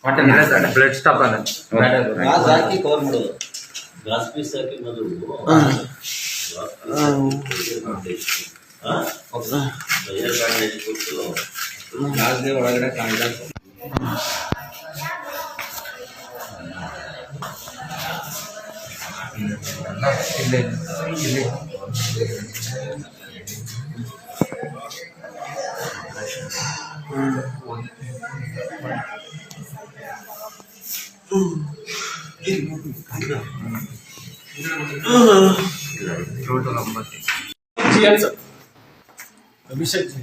Blood stop glass ಹಾಕಿ cover ಮಾಡೋದು. Glass piece ಹಾಕಿ ಮೊದಲು ಗ್ಲಾಸ್ಗೆ ಒಳಗಡೆ ಕಾಂಡ ಇಲ್ಲಿ ಇಲ್ಲಿ जी आंसर अभिषेक जी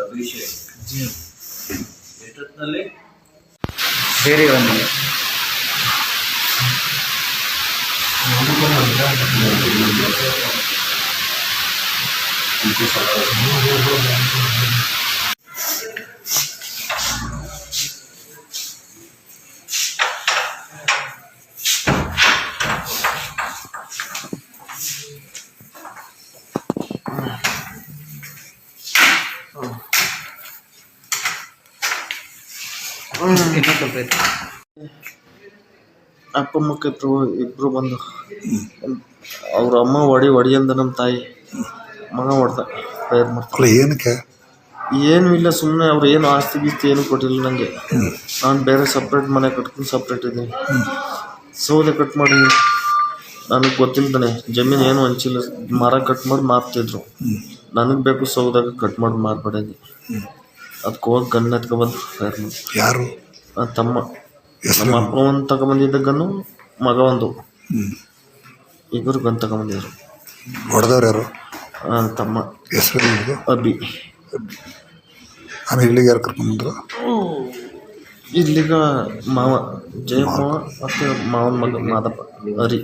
ಅಭಿಷೇಕ್ ಜಿ ಎಷ್ಟೊತ್ತಿನಲ್ಲಿ ಬೇರೆ ಒಂದು ಅಪ್ಪ ಮಕ್ಕಳು ಇಬ್ಬರು ಬಂದು ಅವ್ರ ಅಮ್ಮ ಹೊಡಿ ಅಂದ ನಮ್ಮ ತಾಯಿ ಮಗ ಹೊಡ್ದ ಪ್ರೇಯರ್ ಮಾಡ್ತಾರೆ. ಏನಕ್ಕೆ? ಏನೂ ಇಲ್ಲ, ಸುಮ್ಮನೆ ಅವ್ರು ಏನು ಆಸ್ತಿ ಗೀಸ್ತಿ ಏನು ಕೊಟ್ಟಿಲ್ಲ ನನಗೆ. ನಾನು ಬೇರೆ ಸಪ್ರೇಟ್ ಮನೆ ಕಟ್ಕೊಂಡು ಸಪ್ರೇಟ್ ಇದ್ದೀನಿ. ಸೌದೆ ಕಟ್ ಮಾಡಿ ನನಗೆ ಗೊತ್ತಿಲ್ದಾನೆ ಜಮೀನು ಏನು ಹಂಚಿಲ್ಲ. ಮರ ಕಟ್ ಮಾಡಿ ಮಾರ್ತಿದ್ರು. ನನಗೆ ಬೇಕು ಸೌದಾಗ ಕಟ್ ಮಾಡಿ ಮಾರ್ಬೇಡಿ. ಅದಕ್ಕೆ ಹೋಗಿ ಗನ್ ಎತ್ಕೊಬಂದು ಪ್ರೇಯರ್ ಮಾಡಿ. ಯಾರು? ತಮ್ಮ. ನಮ್ಮ ಅಪ್ಪ ಒಂದು ತಗೊಂಬಂದಿದ್ದ ಗನ್ನು, ಮಗ ಒಂದು, ಇಬ್ಬರು ಗನ್ ತಗೊಂಬಂದಿದ್ರು. ಹೊಡೆದವ್ರು ಯಾರು? ತಮ್ಮ. ಹೆಸರು ಅಭಿ. ಆಮೇಲೆ ಇಲ್ಲಿಗೆ ಯಾರು ಕರ್ಕೊಂಡ್ಬಂದ್ರು? ಇಲ್ಲಿಗ ಮಾವ ಜಯಮಾವ ಮತ್ತು ಮಾವನ ಮಗ ಮಾದಪ್ಪ ಹರಿ.